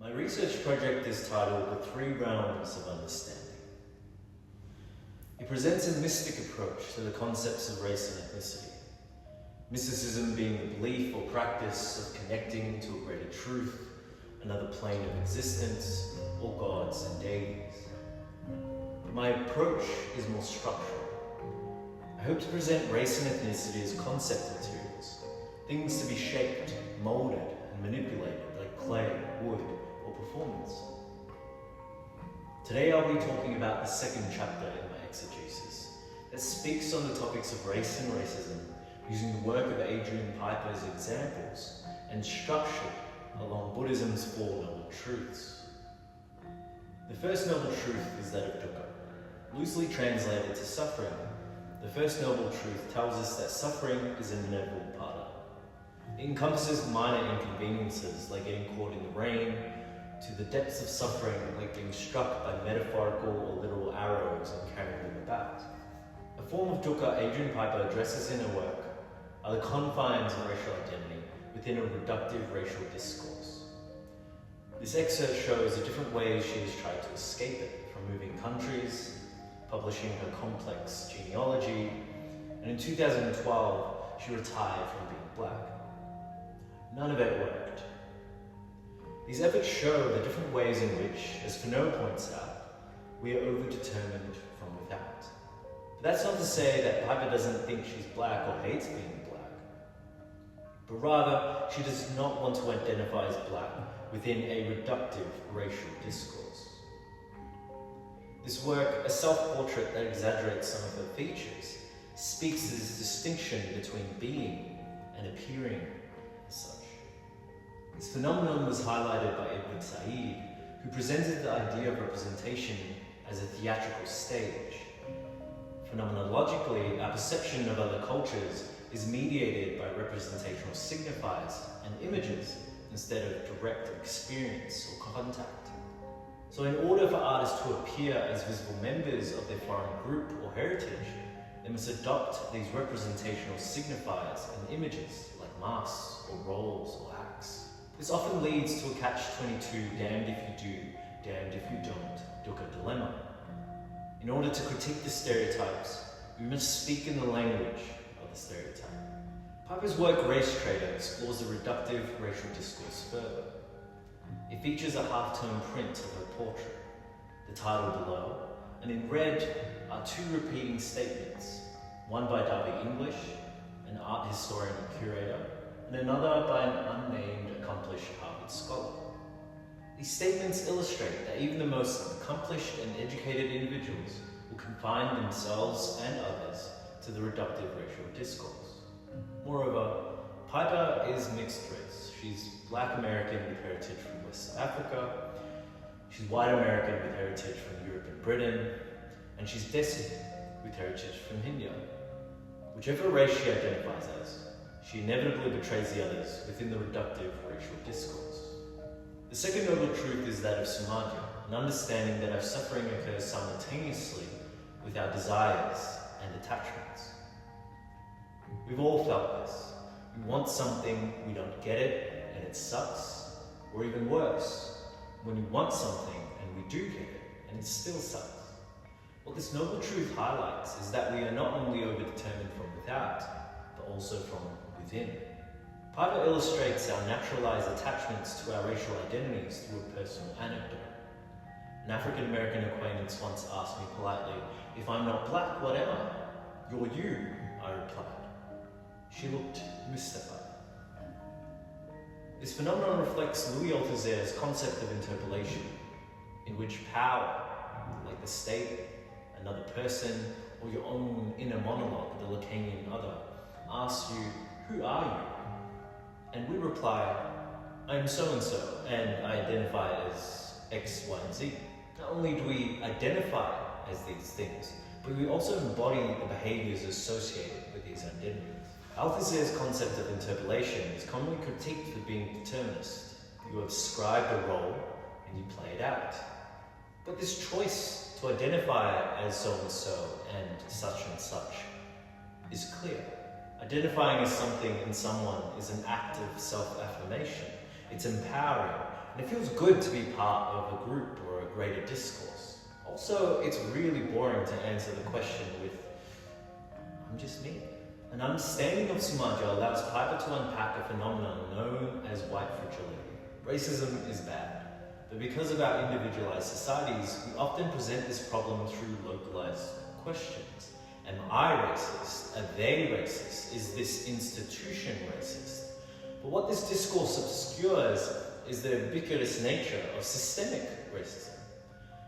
My research project is titled The Three Realms of Understanding. It presents a mystic approach to the concepts of race and ethnicity. Mysticism being the belief or practice of connecting to a greater truth, another plane of existence, or gods and deities. But my approach is more structural. I hope to present race and ethnicity as concept materials, things to be shaped, molded, and manipulated like clay, wood, or performance. Today I'll be talking about the second chapter in my exegesis that speaks on the topics of race and racism using the work of Adrian Piper's examples and structure along Buddhism's Four Noble Truths. The first noble truth is that of dukkha, loosely translated to suffering. The first noble truth tells us that suffering is an inevitable part of it. It encompasses minor inconveniences like getting caught in the rain, to the depths of suffering like being struck by metaphorical or literal arrows and carrying them about. A form of dukkha Adrian Piper addresses in her work are the confines of racial identity within a reductive racial discourse. This excerpt shows the different ways she has tried to escape it, from moving countries, publishing her complex genealogy, and in 2012 she retired from being black. None of it worked. These efforts show the different ways in which, as Fano points out, we are overdetermined from without. But that's not to say that Piper doesn't think she's black or hates being black, but rather she does not want to identify as black within a reductive racial discourse. This work, a self-portrait that exaggerates some of her features, speaks to this distinction between being and appearing as such. This phenomenon was highlighted by Edward Said, who presented the idea of representation as a theatrical stage. Phenomenologically, our perception of other cultures is mediated by representational signifiers and images instead of direct experience or contact. So in order for artists to appear as visible members of their foreign group or heritage, they must adopt these representational signifiers and images like masks or roles or acts. This often leads to a catch-22, damned if you do, damned if you don't, dukkha dilemma. In order to critique the stereotypes, we must speak in the language of the stereotype. Piper's work, Race Trader, explores the reductive racial discourse further. It features a half-tone print of her portrait, the title below, and in red are two repeating statements, one by Darby English, an art historian and curator, and another by an unnamed accomplished Harvard scholar. These statements illustrate that even the most accomplished and educated individuals will confine themselves and others to the reductive racial discourse. Moreover, Piper is mixed race. She's Black American with heritage from West Africa, she's White American with heritage from Europe and Britain, and she's Desi with heritage from India. Whichever race she identifies as, she inevitably betrays the others within the reductive racial discourse. The second noble truth is that of samadhi, an understanding that our suffering occurs simultaneously with our desires and attachments. We've all felt this. We want something, we don't get it, and it sucks. Or even worse, when we want something and we do get it, and it still sucks. What this noble truth highlights is that we are not only overdetermined from without, but also from within. Piper illustrates our naturalized attachments to our racial identities through a personal anecdote. An African-American acquaintance once asked me politely, "If I'm not black, what am I?" "You're you," I replied. She looked mystified. This phenomenon reflects Louis Althusser's concept of interpolation, in which power, like the state, another person, or your own inner monologue, the Lacanian other, asks you, "Who are you?" And we reply, "I am so-and-so, and I identify as X, Y, and Z." Not only do we identify as these things, but we also embody the behaviors associated with these identities. Althusser's concept of interpolation is commonly critiqued for being determinist. You have described a role, and you play it out. But this choice to identify as so-and-so and such is clear. Identifying as something and someone is an act of self-affirmation. It's empowering, and it feels good to be part of a group or a greater discourse. Also, it's really boring to answer the question with, I'm just me. An understanding of Sumaja allows Piper to unpack a phenomenon known as white fragility. Racism is bad, but because of our individualized societies, we often present this problem through localized questions. Am I racist? Are they racist? Is this institution racist? But what this discourse obscures is the ubiquitous nature of systemic racism.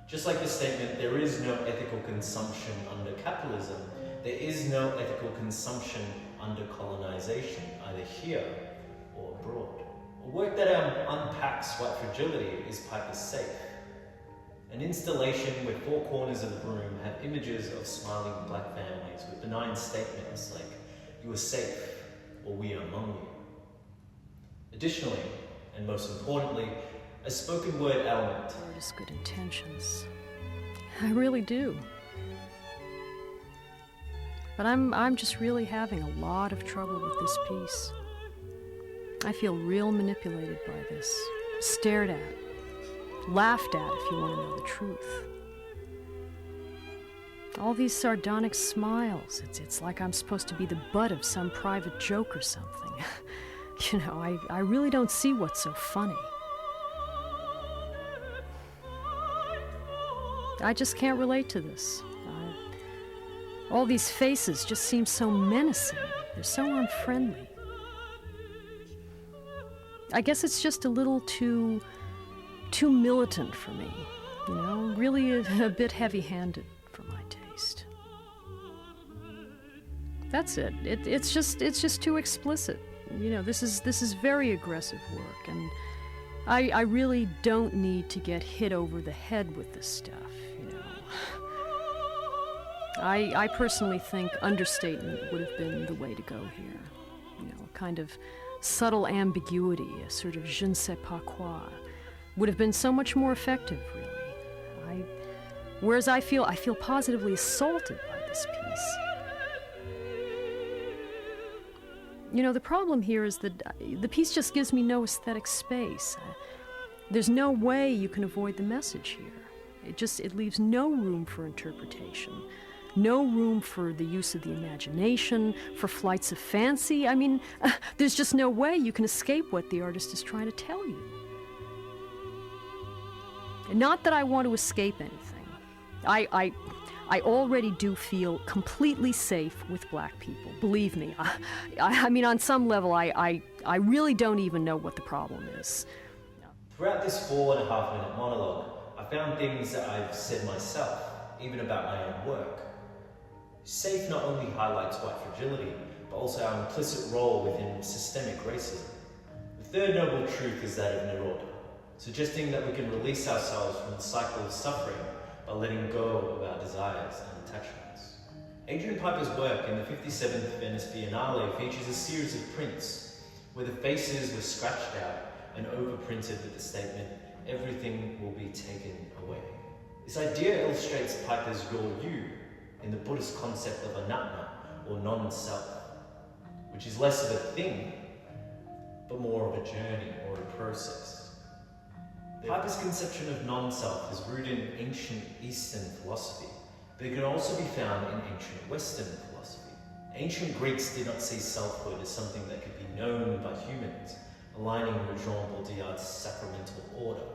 Just like the statement, there is no ethical consumption under capitalism, there is no ethical consumption under colonization, either here or abroad. A work that unpacks white fragility is Piper's Safe, an installation where four corners of the room have images of smiling black families with benign statements like, "You are safe," or "We are among you." Additionally, and most importantly, a spoken word element. Just good intentions. I really do. But I'm just really having a lot of trouble with this piece. I feel real manipulated by this, stared at, laughed at if you want to know the truth. All these sardonic smiles, it's like I'm supposed to be the butt of some private joke or something. You know, I really don't see what's so funny. I just can't relate to this. All these faces just seem so menacing. They're so unfriendly. I guess it's just a little too militant for me, you know, really a bit heavy-handed for my taste. That's it. It's just too explicit. You know, this is very aggressive work, and I really don't need to get hit over the head with this stuff, you know. I personally think understatement would have been the way to go here. You know, a kind of subtle ambiguity, a sort of je ne sais pas quoi, would have been so much more effective, really. Whereas I feel positively assaulted by this piece. You know, the problem here is that the piece just gives me no aesthetic space. There's no way you can avoid the message here. It leaves no room for interpretation, no room for the use of the imagination, for flights of fancy. I mean, there's just no way you can escape what the artist is trying to tell you. Not that I want to escape anything. I already do feel completely safe with black people. Believe me. I mean, on some level, I really don't even know what the problem is. Throughout this 4.5-minute monologue, I found things that I've said myself, even about my own work. Safe not only highlights white fragility, but also our implicit role within systemic racism. The third noble truth is that of Nirodha, suggesting that we can release ourselves from the cycle of suffering by letting go of our desires and attachments. Adrian Piper's work in the 57th Venice Biennale features a series of prints where the faces were scratched out and overprinted with the statement, "Everything will be taken away." This idea illustrates Piper's yo-you in the Buddhist concept of anatma, or non-self, which is less of a thing, but more of a journey or a process. Piper's conception of non-self is rooted in ancient Eastern philosophy, but it can also be found in ancient Western philosophy. Ancient Greeks did not see selfhood as something that could be known by humans, aligning with Jean Baudrillard's sacramental order.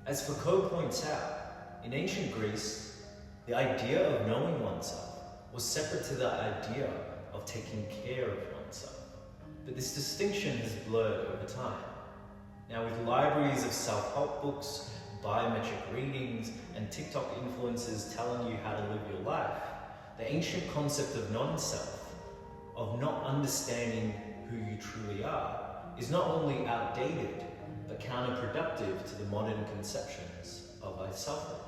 As Foucault points out, in ancient Greece, the idea of knowing oneself was separate to the idea of taking care of oneself. But this distinction has blurred over time. Now, with libraries of self-help books, biometric readings, and TikTok influencers telling you how to live your life, the ancient concept of non-self, of not understanding who you truly are, is not only outdated, but counterproductive to the modern conceptions of selfhood.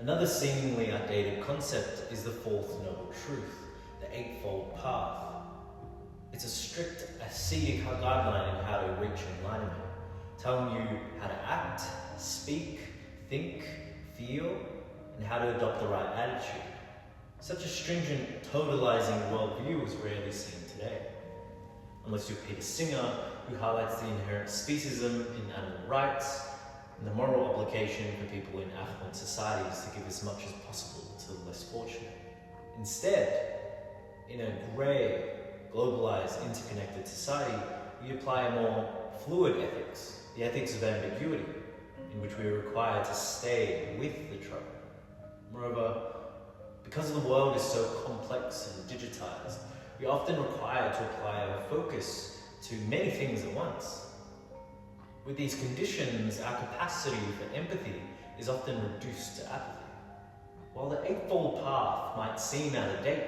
Another seemingly outdated concept is the fourth noble truth, the Eightfold Path. It's a strict ascetic guideline in how to reach enlightenment, telling you how to act, speak, think, feel, and how to adopt the right attitude. Such a stringent, totalizing worldview is rarely seen today. unless you're Peter Singer, who highlights the inherent speciesism in animal rights and the moral obligation for people in affluent societies to give as much as possible to the less fortunate. Instead, in a grey, globalized, interconnected society, we apply a more fluid ethics, the ethics of ambiguity, in which we are required to stay with the trope. Moreover, because the world is so complex and digitized, we are often required to apply our focus to many things at once. With these conditions, our capacity for empathy is often reduced to apathy. While the Eightfold Path might seem out of date,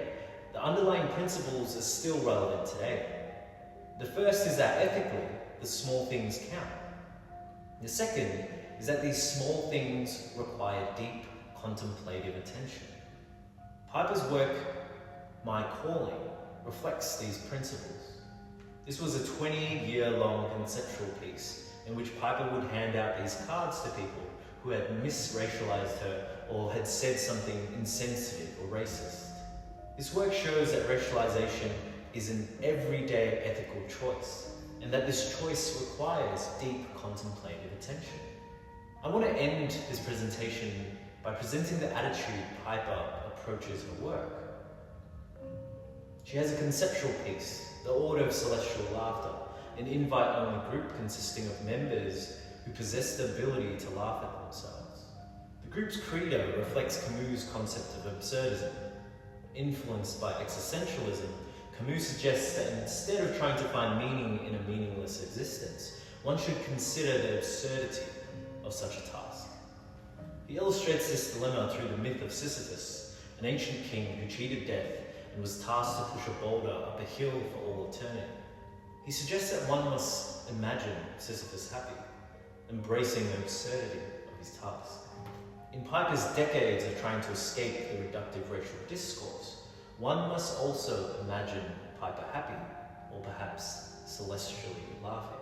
the underlying principles are still relevant today. The first is that ethically, the small things count. The second is that these small things require deep, contemplative attention. Piper's work, My Calling, reflects these principles. This was a 20-year-long conceptual piece in which Piper would hand out these cards to people who had misracialized her or had said something insensitive or racist. This work shows that racialization is an everyday ethical choice, and that this choice requires deep contemplative attention. I want to end this presentation by presenting the attitude Piper approaches her work. She has a conceptual piece, The Order of Celestial Laughter, an invite-only group consisting of members who possess the ability to laugh at themselves. The group's credo reflects Camus' concept of absurdism. Influenced by existentialism, Camus suggests that instead of trying to find meaning in a meaningless existence, one should consider the absurdity of such a task. He illustrates this dilemma through the myth of Sisyphus, an ancient king who cheated death and was tasked to push a boulder up a hill for all eternity. He suggests that one must imagine Sisyphus happy, embracing the absurdity of his task. In Piper's decades of trying to escape the reductive racial discourse, one must also imagine Piper happy, or perhaps celestially laughing.